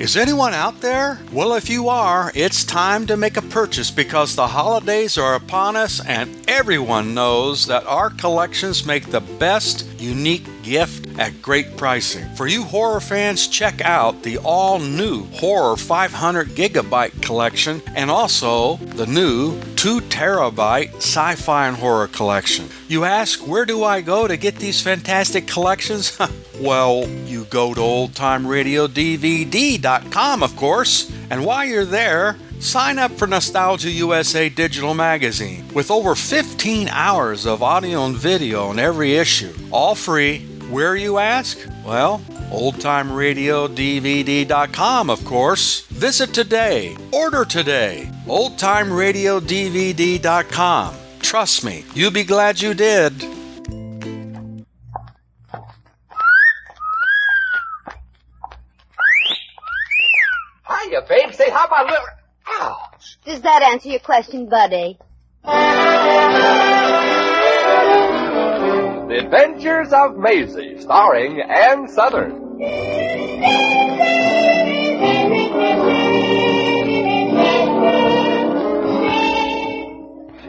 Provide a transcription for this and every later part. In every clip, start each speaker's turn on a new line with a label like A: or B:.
A: Is anyone out there? Well, if you are, it's time to make a purchase because the holidays are upon us and everyone knows that our collections make the best unique gift at great pricing. For you horror fans, check out the all-new Horror 500 Gigabyte collection and also the new 2 Terabyte Sci-Fi and Horror collection. You ask, where do I go to get these fantastic collections? Well, you go to oldtimeradiodvd.com, of course, and while you're there, sign up for Nostalgia USA Digital Magazine with over 15 hours of audio and video in every issue, all free. Where, you ask? Well, oldtimeradiodvd.com, of course. Visit today. Order today. oldtimeradiodvd.com. Trust me, you'll be glad you did.
B: Hiya, babe. Say, how about a little... Ouch.
C: Does that answer your question, Buddy?
B: The Adventures of Maisie, starring Ann Southern.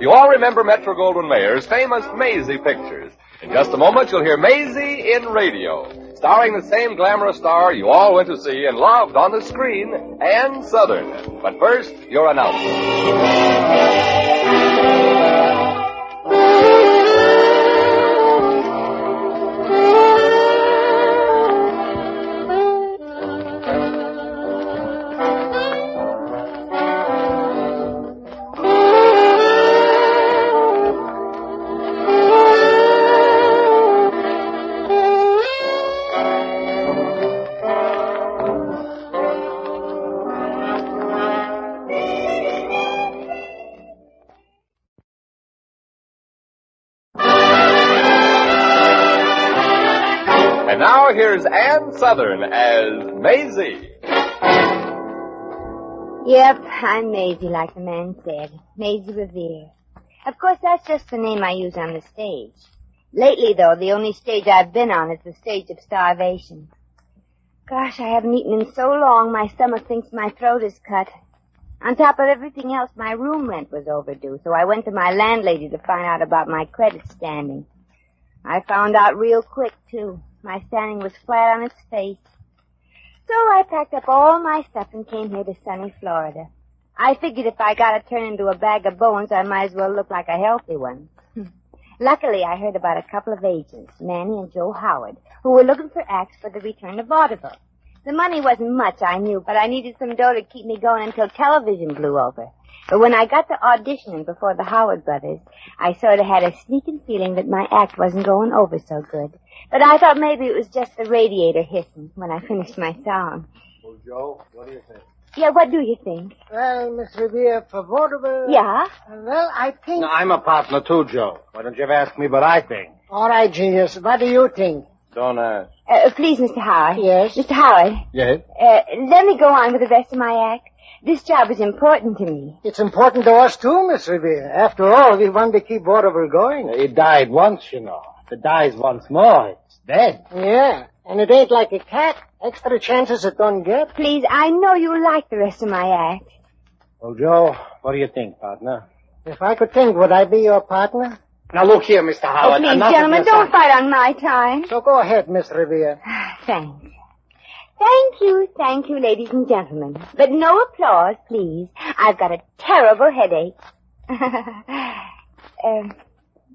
B: You all remember Metro-Goldwyn-Mayer's famous Maisie pictures. In just a moment, you'll hear Maisie in radio, starring the same glamorous star you all went to see and loved on the screen, Ann Southern. But first, your announcement. And now here's Ann Southern as Maisie.
C: Yep, I'm Maisie, like the man said. Maisie Revere. Of course, that's just the name I use on the stage. Lately, though, the only stage I've been on is the stage of starvation. Gosh, I haven't eaten in so long, my stomach thinks my throat is cut. On top of everything else, my room rent was overdue, so I went to my landlady to find out about my credit standing. I found out real quick, too. My standing was flat on its face. So I packed up all my stuff and came here to sunny Florida. I figured if I got to turn into a bag of bones, I might as well look like a healthy one. Luckily, I heard about a couple of agents, Manny and Joe Howard, who were looking for acts for the return of vaudeville. The money wasn't much, I knew, but I needed some dough to keep me going until television blew over. But when I got to auditioning before the Howard brothers, I sort of had a sneaking feeling that my act wasn't going over so good. But I thought maybe it was just the radiator hissing when I finished my song.
D: Well, Joe, what do you think?
C: Yeah, what do you think?
E: Well, Miss Revere, for vaudeville...
C: Yeah?
E: Well, I think...
D: No, I'm a partner too, Joe. Why don't you ever ask me what I think?
E: All right, genius. What do you think?
D: Don't ask.
C: Please, Mr. Howard.
E: Yes?
C: Mr. Howard.
D: Yes?
C: Let me go on with the rest of my act. This job is important to me.
E: It's important to us, too, Miss Revere. After all, we want to keep vaudeville going.
D: It died once, you know. If it dies once more, it's dead.
E: Yeah, and it ain't like a cat. Extra chances it don't get.
C: Please, I know you like the rest of my act.
D: Well, Joe, what do you think, partner?
E: If I could think, would I be your partner?
D: Now, look here, Mr. Howard.
C: Please, gentlemen, don't fight on my time.
E: So go ahead, Miss Revere.
C: Thanks. Thank you, ladies and gentlemen. But no applause, please. I've got a terrible headache.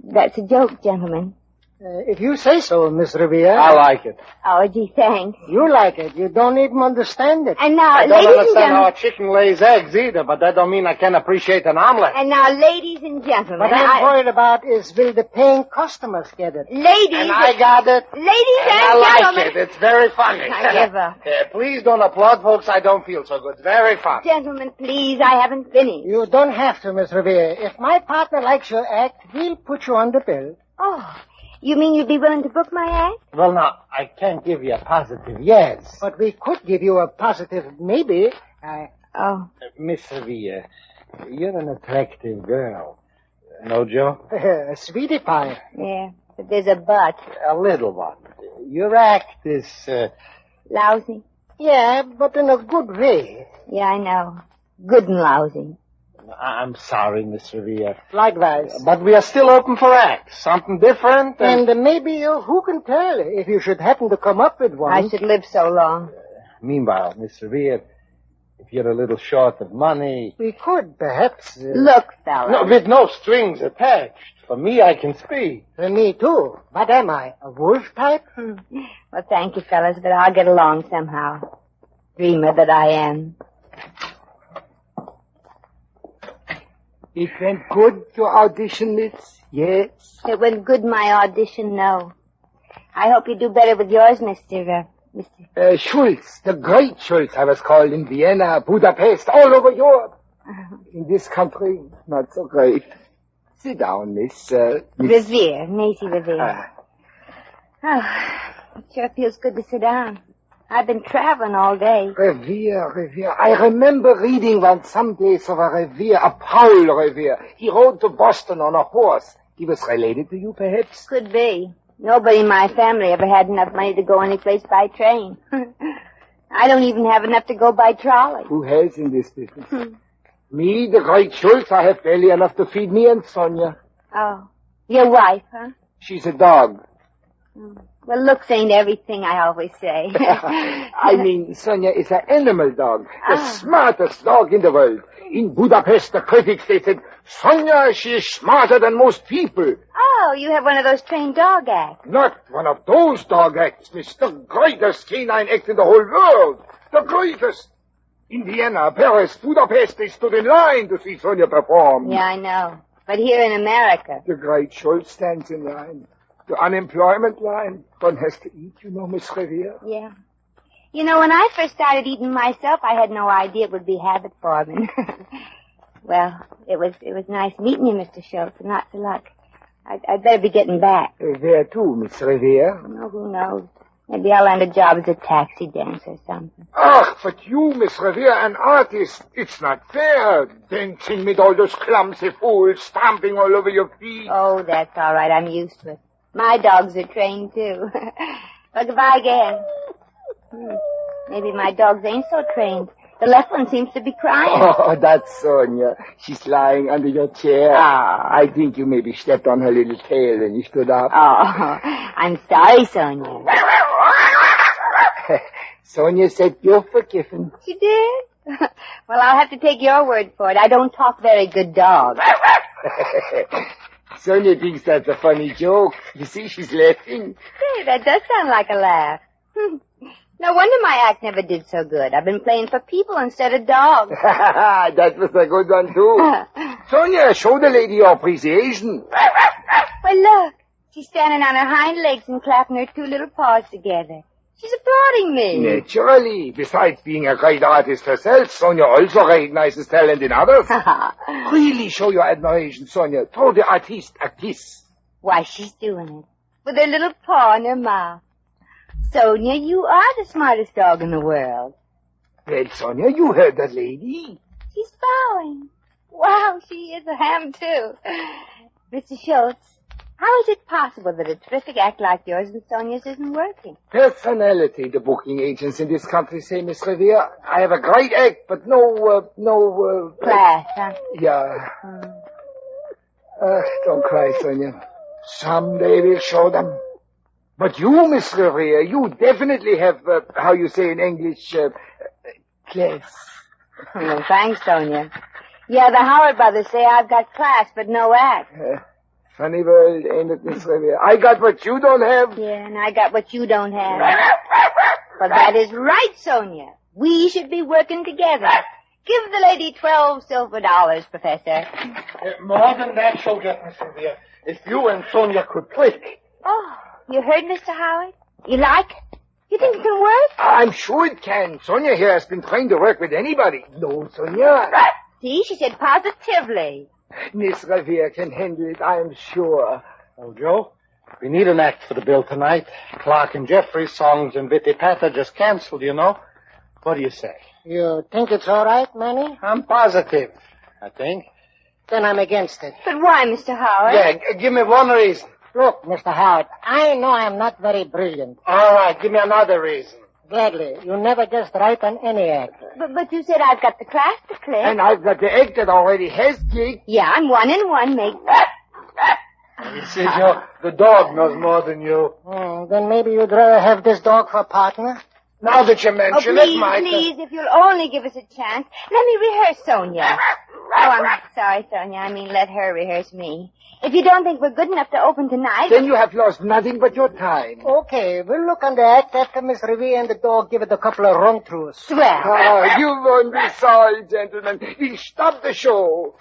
C: That's a joke, gentlemen.
E: If you say so, Miss Revere.
D: I like it.
C: Oh, gee, thanks.
E: You like it. You don't even understand it.
C: And now,
D: I don't
C: ladies and
D: understand how
C: gentlemen...
D: a chicken lays eggs either, but that don't mean I can't appreciate an omelet.
C: And now, ladies and gentlemen...
E: What I'm worried about is will the paying customers get it?
C: Ladies...
D: And I got it.
C: Ladies
D: And
C: and
D: I like
C: gentlemen...
D: it. It's very funny.
C: I give up.
D: Please don't applaud, folks. I don't feel so good. It's very funny.
C: Gentlemen, please, I haven't finished.
E: You don't have to, Miss Revere. If my partner likes your act, he'll put you on the bill.
C: Oh, you mean you'd be willing to book my act?
D: Well, now, I can't give you a positive yes.
E: But we could give you a positive maybe.
C: Oh.
D: Miss Revere, you're an attractive girl. No, Joe?
E: A sweetie pie.
C: Yeah, but there's a but.
D: A little one. Your act is,
C: Lousy.
E: Yeah, but in a good way.
C: Yeah, I know. Good and lousy.
D: I'm sorry, Miss Revere.
E: Likewise.
D: But we are still open for acts. Something different.
E: And maybe, who can tell, if you should happen to come up with one.
C: I should live so long.
D: Meanwhile, Miss Revere, if you're a little short of money...
E: We could, perhaps.
C: Look, fella.
D: No, with no strings attached. For me, I can speak.
E: Me, too. What am I, a wolf type?
C: Well, thank you, fellas, but I'll get along somehow. Dreamer that I am.
F: It went good, your audition, Miss? Yes.
C: It went good, my audition, no. I hope you do better with yours, Mr.
F: Schultz, the great Schultz, I was called in Vienna, Budapest, all over Europe. In this country, not so great. Sit down, Miss.
C: Revere, Maisie Revere. It sure feels good to sit down. I've been traveling all day.
F: Revere. I remember reading once some days of a Revere, a Paul Revere. He rode to Boston on a horse. He was related to you, perhaps?
C: Could be. Nobody in my family ever had enough money to go any place by train. I don't even have enough to go by trolley.
F: Who has in this business? Me, the great Schultz, I have barely enough to feed me and Sonja.
C: Oh. Your wife, huh?
F: She's a dog.
C: Well, looks ain't everything, I always say.
F: I mean, Sonja is an animal dog. The smartest dog in the world. In Budapest, the critics, they said, Sonja, she is smarter than most people.
C: Oh, you have one of those trained dog acts.
F: Not one of those dog acts, Miss. The greatest canine act in the whole world. The greatest. In Vienna, Paris, Budapest, they stood in line to see Sonja perform.
C: Yeah, I know. But here in America...
F: The great Schultz stands in line. The unemployment line. One has to eat, you know, Miss Revere.
C: Yeah. You know, when I first started eating myself, I had no idea it would be habit forming. Well, it was nice meeting you, Mr. Schultz, and lots of luck. I'd better be getting back.
F: Where to, Miss Revere?
C: Oh, who knows? Maybe I'll land a job as a taxi dancer or something.
F: Ach, but you, Miss Revere, an artist, it's not fair. Dancing with all those clumsy fools, stamping all over your feet.
C: Oh, that's all right. I'm used to it. My dogs are trained, too. Well, goodbye again. Maybe my dogs ain't so trained. The left one seems to be crying.
F: Oh, that's Sonja. She's lying under your chair. I think you maybe stepped on her little tail when you stood up.
C: Oh, I'm sorry, Sonja.
F: Sonja said you're forgiven.
C: She did? Well, I'll have to take your word for it. I don't talk very good dog.
F: Sonja thinks that's a funny joke. You see, she's laughing.
C: Hey, that does sound like a laugh. No wonder my act never did so good. I've been playing for people instead of dogs.
F: That was a good one, too. Sonja, show the lady your appreciation.
C: Well, look. She's standing on her hind legs and clapping her two little paws together. She's applauding me.
F: Naturally. Besides being a great artist herself, Sonja also recognizes talent in others. Really show your admiration, Sonja. Throw the artiste a kiss.
C: Why, she's doing it. With her little paw in her mouth. Sonja, you are the smartest dog in the world.
F: Well, Sonja, you heard that lady.
C: She's bowing. Wow, she is a ham, too. Mr. Schultz, how is it possible that a terrific act like yours and Sonja's isn't working?
F: Personality, the booking agents in this country say, Miss Revere. I have a great act, but no
C: Class, huh?
F: Yeah. Don't cry, Sonja. Someday we'll show them. But you, Miss Revere, you definitely have, how you say in English, class.
C: Well, thanks, Sonja. Yeah, the Howard brothers say I've got class, but no act.
F: Funny world, ain't it, Miss Revere? I got what you don't have.
C: Yeah, and I got what you don't have. But that is right, Sonja. We should be working together. Give the lady $12 silver, Professor.
D: More than that, she'll get, Miss Revere. If you and Sonja could click.
C: Oh, you heard, Mr. Howard? You like it? You think it can work?
F: I'm sure it can. Sonja here has been trained to work with anybody. No, Sonja.
C: See, she said positively.
F: Miss Revere can handle it, I'm sure.
D: Oh, Joe, we need an act for the bill tonight. Clark and Jeffrey's songs and Vitty Patter just canceled, you know. What do you say?
E: You think it's all right, Manny?
D: I'm positive, I think.
E: Then I'm against it.
C: But why, Mr. Howard?
D: Yeah, give me one reason.
E: Look, Mr. Howard, I know I'm not very brilliant.
D: All right, give me another reason.
E: Gladly. You never guessed right on any act.
C: But you said I've got the class to click.
F: And I've got the egg that already has kicked.
C: Yeah, I'm 1 and 1 makes...
D: You see, Joe, the dog knows more than you.
E: Then maybe you'd rather have this dog for a partner?
F: Now that you mention it, Mike.
C: Please, if you'll only give us a chance, let me rehearse Sonja. Oh, I'm sorry, Sonja. I mean, let her rehearse me. If you don't think we're good enough to open tonight...
F: Then you have lost nothing but your time.
E: Okay, we'll look on the act after Miss Revere and the dog give it a couple of run-throughs.
C: Swell.
F: You won't be sorry, gentlemen. We'll stop the show.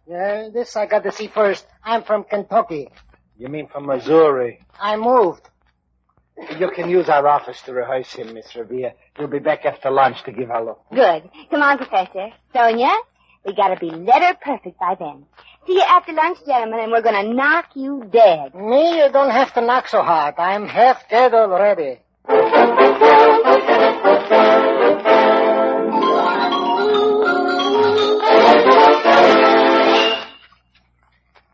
E: Yeah, this I got to see first. I'm from Kentucky.
D: You mean from Missouri?
E: I moved.
D: You can use our office to rehearse him, Miss Revere. You'll be back after lunch to give her a look.
C: Good. Come on, Professor. Sonja, we gotta be letter perfect by then. See you after lunch, gentlemen, and we're gonna knock you dead.
E: Me, you don't have to knock so hard. I'm half dead already.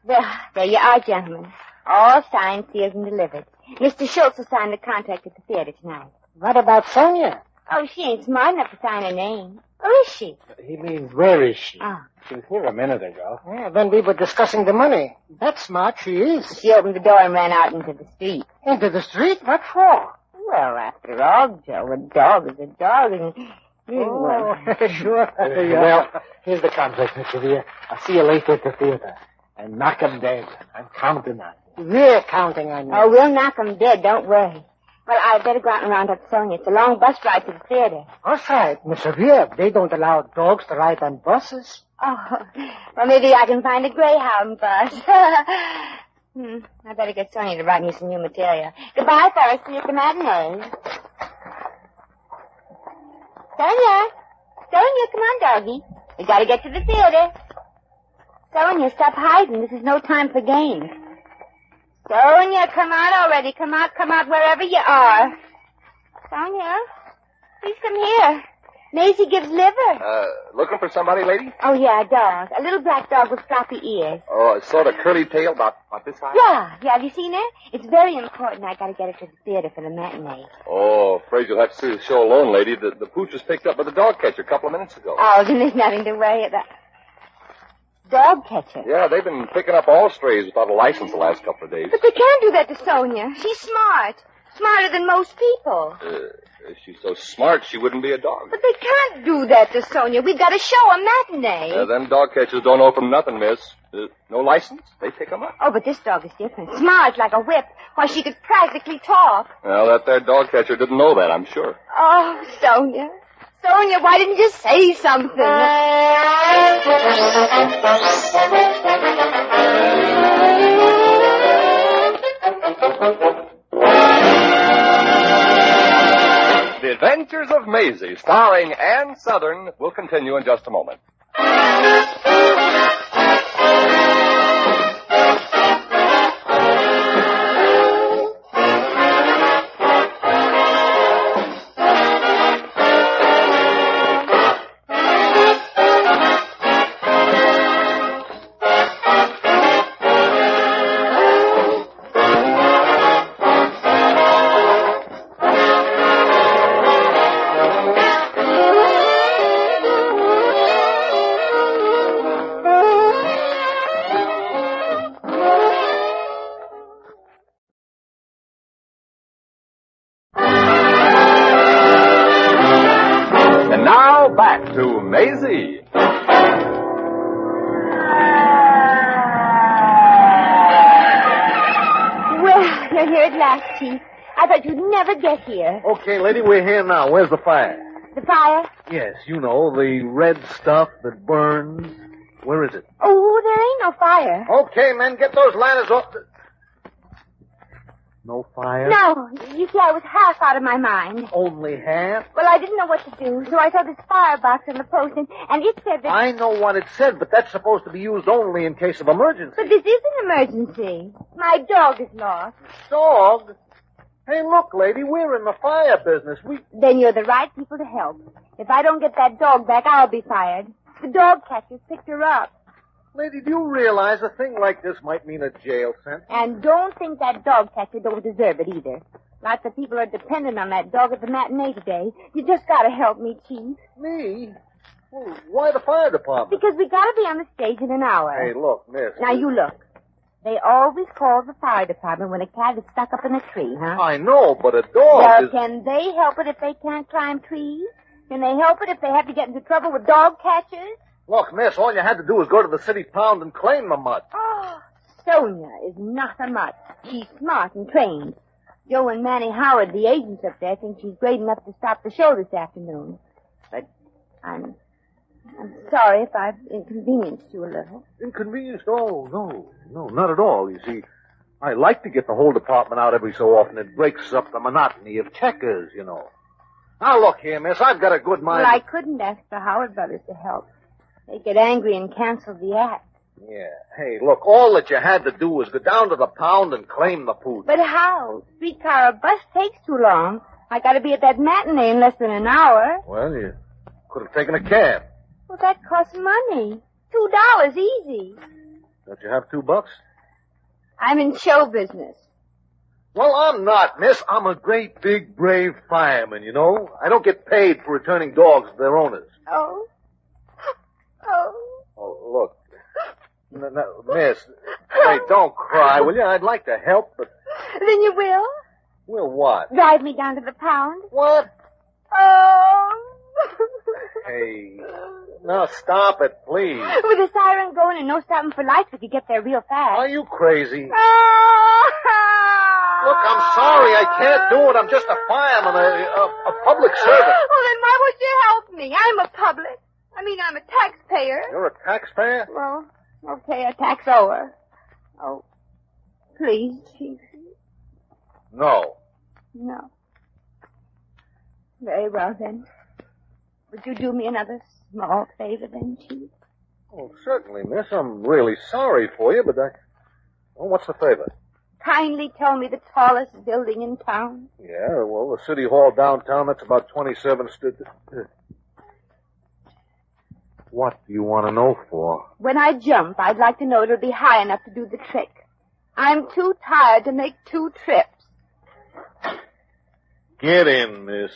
C: Well, there you are, gentlemen. All signed, sealed, and delivered. Mr. Schultz will sign the contract at the theater tonight.
E: What about Sonja?
C: Oh, she ain't smart enough to sign her name. Or is she?
D: He means, where is she?
C: Oh.
D: She was here a minute ago.
E: Yeah, when we were discussing the money. That's smart, she is.
C: She opened the door and ran out into the street.
E: Into the street? What for?
C: Well, after all, Joe, a dog is a dog, and...
E: Oh, sure.
D: Well, here's the contract, Miss Revere. I'll see you later at the theater. And knock 'em dead. I'm counting on you.
E: We're counting on you.
C: Oh, we'll knock 'em dead, don't worry. Well, I'd better go out and round up Sonja. It's a long bus ride to the theater.
E: That's right, Miss Revere. They don't allow dogs to ride on buses.
C: Oh, well, maybe I can find a Greyhound bus. I better get Sonja to write me some new material. Goodbye, fellas. See you at the matinee. Sonja, come on, doggy. We gotta get to the theater. Sonja, stop hiding. This is no time for games. Sonja, come out already. Come out wherever you are. Sonja, please come here. Maisie gives liver.
B: Looking for somebody, lady?
C: Oh, yeah, a dog. A little black dog with floppy ears.
B: Oh, a sort of curly tail about this high?
C: Yeah. Have you seen her? It's very important. I gotta get her to the theater for the matinee.
B: Oh, afraid you'll have to see the show alone, lady. The pooch was picked up by the dog catcher a couple of minutes ago.
C: Oh, then there's nothing to worry about. Dog catcher?
B: Yeah, they've been picking up all strays without a license the last couple of days.
C: But they can't do that to Sonja. She's smart. Smarter than most people.
B: If she's so smart, she wouldn't be a dog.
C: But they can't do that to Sonja. We've got to show a matinee.
B: Them dog catchers don't open nothing, miss. No license? They pick 'em up.
C: Oh, but this dog is different. Smart like a whip. Why, she could practically talk.
B: Well, that there dog catcher didn't know that, I'm sure.
C: Oh, Sonja. Sonja, why didn't you say something?
B: The Adventures of Maisie, starring Ann Southern, will continue in just a moment. Back to Maisie.
C: Well, you're here at last, Chief. I thought you'd never get here.
G: Okay, lady, we're here now. Where's the fire?
C: The fire?
G: Yes, you know, the red stuff that burns. Where is it?
C: Oh, there ain't no fire.
F: Okay, men, get those ladders off the...
G: No fire?
C: No, you see, I was half out of my mind.
G: Only half?
C: Well, I didn't know what to do, so I saw this firebox on the post, and it said that...
G: I know what it said, but that's supposed to be used only in case of emergency.
C: But this is an emergency. My dog is lost.
G: Dog? Hey, look, lady, we're in the fire business.
C: Then you're the right people to help. If I don't get that dog back, I'll be fired. The dog catchers picked her up.
G: Lady, do you realize a thing like this might mean a jail sentence?
C: And don't think that dog catcher don't deserve it either. Lots of people are dependent on that dog at the matinee today. You just gotta help me, Chief.
G: Me? Well, why the fire department?
C: Because we gotta be on the stage in an hour.
G: Hey, look, miss.
C: Now, you look. They always call the fire department when a cat is stuck up in a tree, huh?
G: I know, but a dog
C: Well,
G: is...
C: can they help it if they can't climb trees? Can they help it if they have to get into trouble with dog catchers?
G: Look, miss, all you had to do was go to the city pound and claim the mutt.
C: Oh, Sonja is not a mutt. She's smart and trained. Joe and Manny Howard, the agents up there, think she's great enough to stop the show this afternoon. But I'm sorry if I've inconvenienced you a little.
G: Inconvenienced? Oh, no, not at all. You see, I like to get the whole department out every so often. It breaks up the monotony of checkers, you know. Now, look here, miss, I've got a good mind.
C: Well, I couldn't ask the Howard brothers to help. They'd get angry and cancel the act.
G: Yeah. Hey, look, all that you had to do was go down to the pound and claim the poodle.
C: But how? Streetcar or bus takes too long. I gotta be at that matinee in less than an hour.
G: Well, you could have taken a cab.
C: Well, that costs money. $2 easy.
G: Don't you have $2?
C: I'm in show business.
G: Well, I'm not, miss. I'm a great, big, brave fireman, you know. I don't get paid for returning dogs to their owners.
C: Oh.
G: Oh, look. No, miss. Hey, don't cry, will you? I'd like to help, but...
C: Then you will?
G: Will what?
C: Drive me down to the pound?
G: What?
C: Oh.
G: Hey, now stop it, please.
C: With the siren going and no stopping for lights, we could get there real fast.
G: Are you crazy?
C: Oh.
G: Look, I'm sorry. I can't do it. I'm just a fireman, a public servant.
C: Well, then why would you help me? I'm a public. I'm a taxpayer.
G: You're a taxpayer?
C: Well, okay, a taxower. Oh, please, Chief.
G: No.
C: No. Very well, then. Would you do me another small favor, then, Chief?
G: Oh, certainly, miss. I'm really sorry for you, but well, what's the favor?
C: Kindly tell me the tallest building in town.
G: Yeah, well, the city hall downtown, that's about 27 What do you want to know for?
C: When I jump, I'd like to know it'll be high enough to do the trick. I'm too tired to make 2 trips.
G: Get in, miss.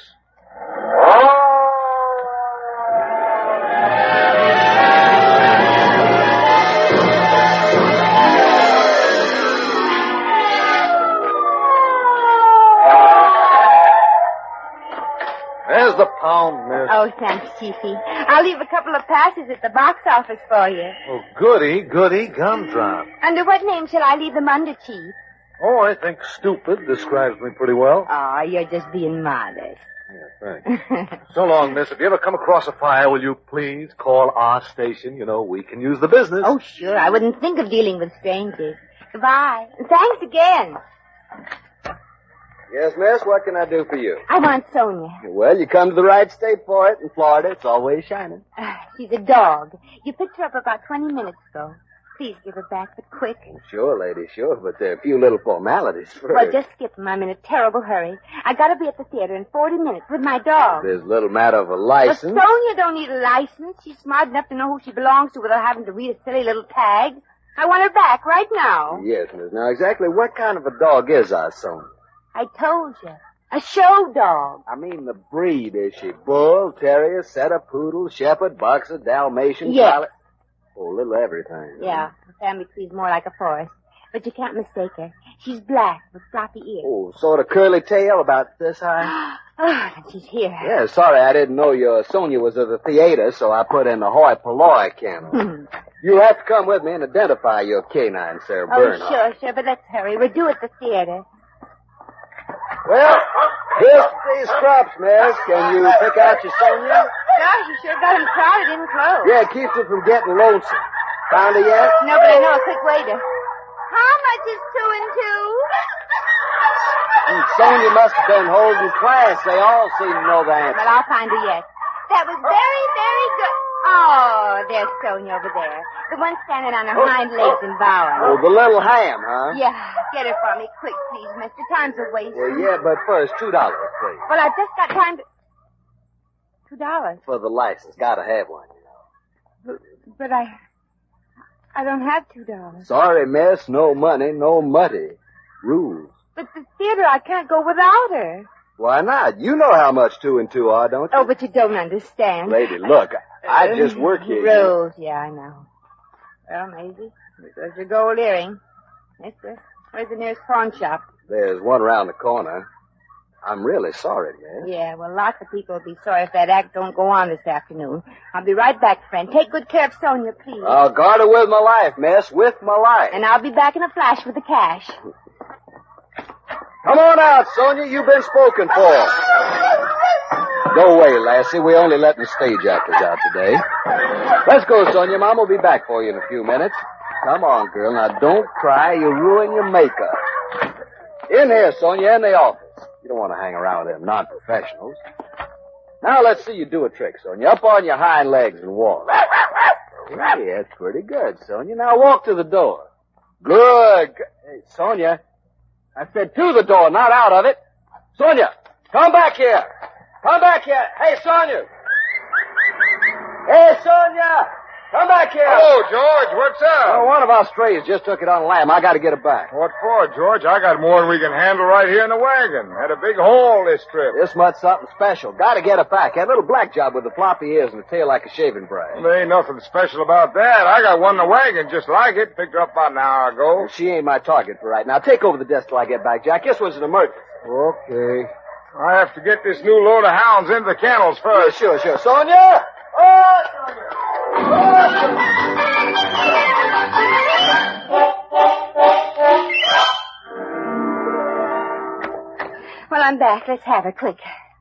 G: There's the pound, miss.
C: Oh, thanks, Chiefy. I'll leave a couple of passes at the box office for you.
G: Oh, goody, gumdrop.
C: Under what name shall I leave them under, Chief?
G: Oh, I think stupid describes me pretty well.
C: Oh, you're just being modest.
G: Yeah, thanks. So long, miss. If you ever come across a fire, will you please call our station? You know, we can use the business.
C: Oh, sure. I wouldn't think of dealing with strangers. Goodbye. And thanks again.
H: Yes, miss, what can I do for you?
C: I want Sonja.
H: Well, you come to the right state for it. In Florida, it's always shining.
C: She's a dog. You picked her up about 20 minutes ago. Please give her back, but quick.
H: Sure, lady, sure, but there are a few little formalities first.
C: Well, just skip them. I'm in a terrible hurry. I gotta be at the theater in 40 minutes with my dog.
H: There's a little matter of a license.
C: But Sonja don't need a license. She's smart enough to know who she belongs to without having to read a silly little tag. I want her back right now.
H: Yes, miss. Now, exactly what kind of a dog is our Sonja?
C: I told you. A show dog.
H: I mean the breed. Is she bull, terrier, setter, poodle, shepherd, boxer, Dalmatian,
C: Yes.
H: collie? Oh, a little everything.
C: Yeah, the family tree's more like a forest. But you can't mistake her. She's black with floppy ears.
H: Oh, sort of curly tail about this high?
C: And she's here.
H: Yeah, sorry, I didn't know your Sonja was at the theater, so I put in the hoi polloi kennel. You have to come with me and identify your canine, Sarah Bernhardt.
C: Sure, but let's hurry. We're due at the theater.
H: Well, here's these crops, miss. Can you pick out your Sonja?
C: Gosh, you sure got him crowded in clothes.
H: Yeah, it keeps her from getting lonesome. Found her yet?
C: No, but I know a quick way to... How much is 2 and 2?
H: Sonja must have been holding class. They all seem to know the answer.
C: Well, I'll find her yet. That was very, very good. Oh, there's Sonja over there. The one standing on her hind legs and bowing.
H: Oh, the little ham, huh?
C: Yeah, get her for me quick, please, mister. Time's a waste.
H: Well, yeah, but first, $2, please.
C: Well, I've just got time to... $2.
H: For the license. Gotta have one, you know.
C: But I don't have $2.
H: Sorry, miss. No money, no muddy. Rules.
C: But the theater, I can't go without her.
H: Why not? You know how much 2 and 2 are, don't you?
C: Oh, but you don't understand.
H: Lady, look, I just work here.
C: Rose, yeah, I know. Well, Maisie, there's your gold earring. Mister, where's the nearest pawn shop?
H: There's one around the corner. I'm really sorry, man.
C: Yeah, well, lots of people will be sorry if that act don't go on this afternoon. I'll be right back, friend. Take good care of Sonja, please.
H: I'll guard her with my life, miss, with my life.
C: And I'll be back in a flash with the cash.
H: Come on out, Sonja. You've been spoken for. Go away, lassie. We only letting the stage actors out today. Let's go, Sonja. Mom will be back for you in a few minutes. Come on, girl. Now, don't cry. You'll ruin your makeup. In here, Sonja, in the office. You don't want to hang around with them non-professionals. Now, let's see you do a trick, Sonja. Up on your hind legs and walk. Yeah, that's pretty good, Sonja. Now, walk to the door. Good. Hey, Sonja. I said to the door, not out of it. Sonja, come back here. Come back here. Hey, Sonja. Hey, Sonja. Come back here.
F: Hello, George. What's up?
H: Oh, one of our strays just took it on lamb. I got to get it back.
F: What for, George? I got more than we can handle right here in the wagon. Had a big haul this trip.
H: This much something special. Got to get it back. Had a little black job with the floppy ears and a tail like a shaving brush.
F: Well, there ain't nothing special about that. I got one in the wagon just like it. Picked her up about an hour ago.
H: She ain't my target for right now. Take over the desk till I get back, Jack. This was an emergency.
F: Okay. I have to get this new load of hounds into the kennels first.
H: Sure. Sonja! Oh, Sonja!
C: Well, I'm back. Let's have her quick.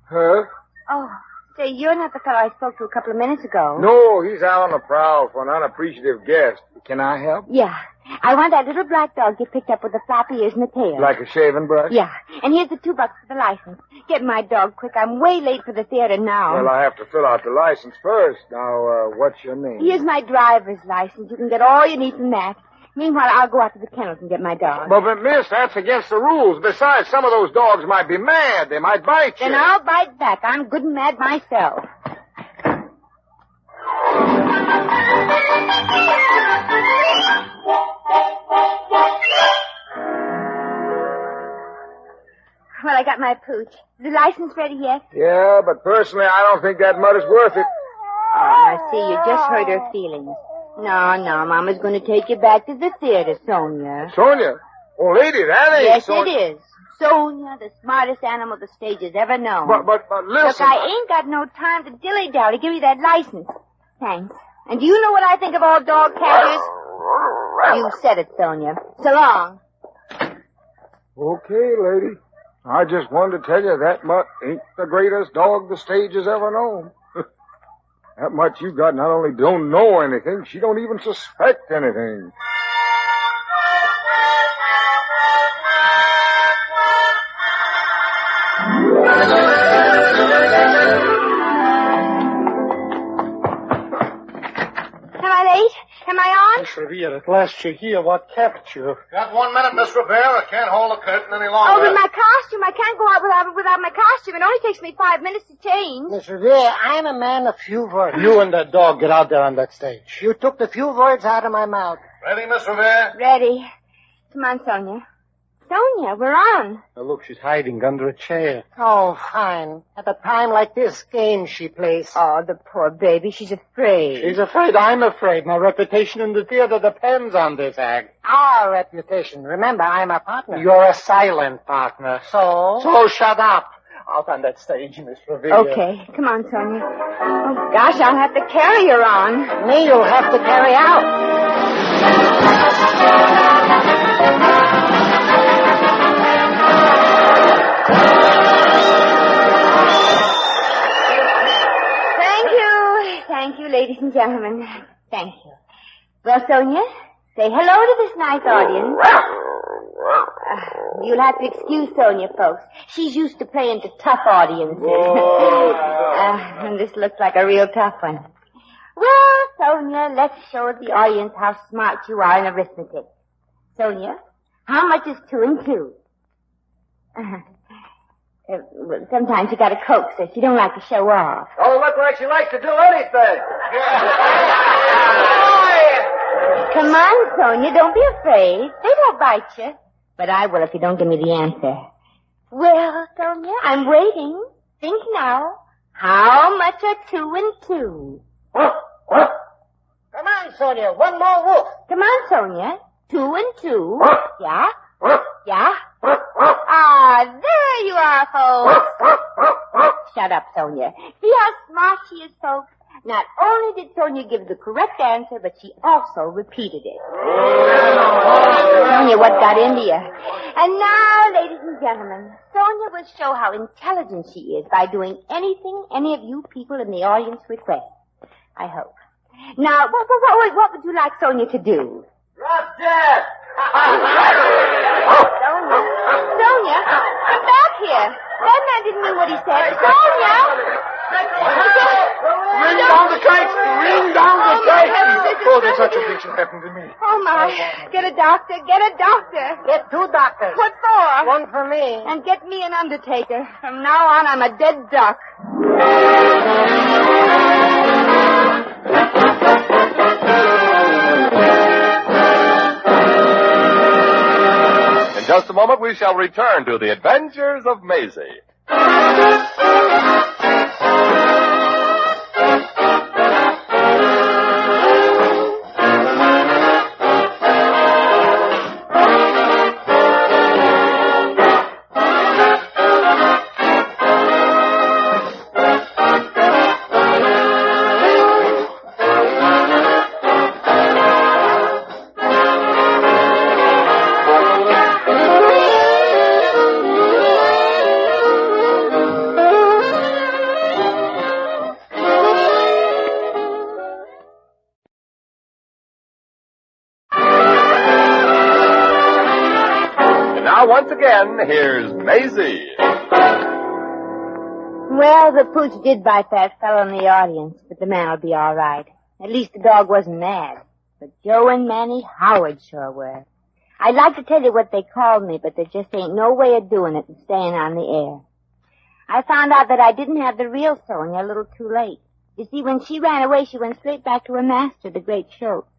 F: Huh?
C: Oh, say, you're not the fellow I spoke to a couple of minutes ago.
F: No, he's out on the prowl for an unappreciative guest. Can I help?
C: Yeah. I want that little black dog you picked up with the floppy ears and the tail.
F: Like a shaving brush?
C: Yeah. And here's the $2 for the license. Get my dog quick. I'm way late for the theater now.
F: Well, I have to fill out the license first. Now, what's your name?
C: Here's my driver's license. You can get all you need from that. Meanwhile, I'll go out to the kennels and get my dog.
F: But, miss, that's against the rules. Besides, some of those dogs might be mad. They might bite you.
C: Then I'll bite back. I'm good and mad myself. Well, I got my pooch. The license ready yet?
F: Yeah, but personally, I don't think that mud is worth it.
C: Oh, I see. You just hurt her feelings. No, Mama's going to take you back to the theater, Sonja.
F: Sonja? Oh, lady, that ain't
C: Yes,
F: Sonja.
C: it is. Sonja, the smartest animal the stage has ever known.
F: But listen.
C: Look, I ain't got no time to dilly-dally. Give me that license. Thanks. And do you know what I think of all dog catchers? You said it, Sonja. So long.
F: Okay, lady. I just wanted to tell you that mutt ain't the greatest dog the stage has ever known. That mutt you got not only don't know anything, she don't even suspect anything.
C: Am I late? Am I on?
D: Miss Revere, at last you're here. What kept you?
G: Got 1 minute, Miss Revere. I can't hold the curtain any
C: Oh,
G: longer.
C: but my costume. I can't go out without my costume. It only takes me 5 minutes to change.
E: Miss Revere, I'm a man of few words.
D: You and that dog get out there on that stage.
E: You took the few words out of my mouth.
G: Ready, Miss Revere?
C: Ready. Come on, Sonja. Sonja, we're on.
D: Now, look, she's hiding under a chair.
E: Oh, fine. At a time like this, games she plays.
C: Oh, the poor baby. She's afraid.
D: She's afraid. I'm afraid. My reputation in the theater depends on this act.
E: Our reputation. Remember, I'm a partner.
D: You're a silent partner. So shut up. Out on that stage, Miss Revere.
C: Okay. Come on, Sonja. Oh, gosh, I'll have to carry her on.
E: Me, you'll have to carry out.
C: Thank you, ladies and gentlemen. Thank you. Well, Sonja, say hello to this nice audience. You'll have to excuse Sonja, folks. She's used to playing to tough audiences. And this looks like a real tough one. Well, Sonja, let's show the audience how smart you are in arithmetic. Sonja, how much is 2 and 2? Well, sometimes you gotta coax her. She don't like to show off.
H: Oh, look like she likes to do anything.
C: Come on, Sonja. Don't be afraid. They won't bite you. But I will if you don't give me the answer. Well, Sonja, I'm waiting. Think now. How much are 2 and 2?
E: Come on, Sonia, one more woof.
C: Come on, Sonja. 2 and 2. Yeah? Yeah? Ah, there you are, folks. Shut up, Sonja. See how smart she is, folks? Not only did Sonja give the correct answer, but she also repeated it. Sonja, what got into you? And now, ladies and gentlemen, Sonja will show how intelligent she is by doing anything any of you people in the audience request. I hope. Now, what would you like Sonja to do?
D: Drop dead!
C: Sonia, come back here. That man didn't mean what he said. Sonia!
F: Ring down the kite! Ring down the kite! Oh, there's such a thing should happen to me.
C: Oh, my. Get a doctor. Get a doctor.
E: Get 2 doctors.
C: What for?
E: One for me.
C: And get me an undertaker. From now on, I'm a dead duck.
B: In just a moment, we shall return to the adventures of Maisie. Once again, here's Maisie.
C: Well, the pooch did bite that fellow in the audience, but the man will be all right. At least the dog wasn't mad. But Joe and Manny Howard sure were. I'd like to tell you what they called me, but there just ain't no way of doing it and staying on the air. I found out that I didn't have the real Sonja a little too late. You see, when she ran away, she went straight back to her master, the great Schultz.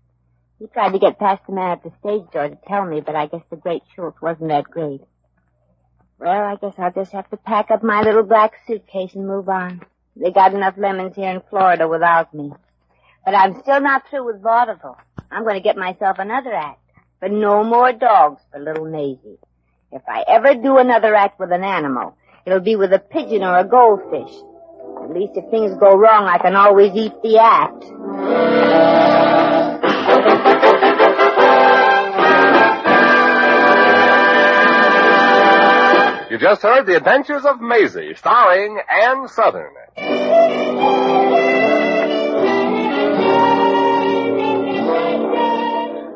C: He tried to get past the man at the stage door to tell me, but I guess the great Schultz wasn't that great. Well, I guess I'll just have to pack up my little black suitcase and move on. They got enough lemons here in Florida without me. But I'm still not through with vaudeville. I'm going to get myself another act. But no more dogs for little Maisie. If I ever do another act with an animal, it'll be with a pigeon or a goldfish. At least if things go wrong, I can always eat the act.
B: You just heard The Adventures of Maisie, starring Ann Southern.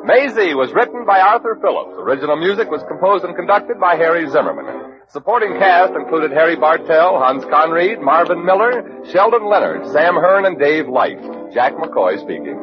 B: Maisie was written by Arthur Phillips. Original music was composed and conducted by Harry Zimmerman. Supporting cast included Harry Bartell, Hans Conried, Marvin Miller, Sheldon Leonard, Sam Hearn, and Dave Light. Jack McCoy speaking.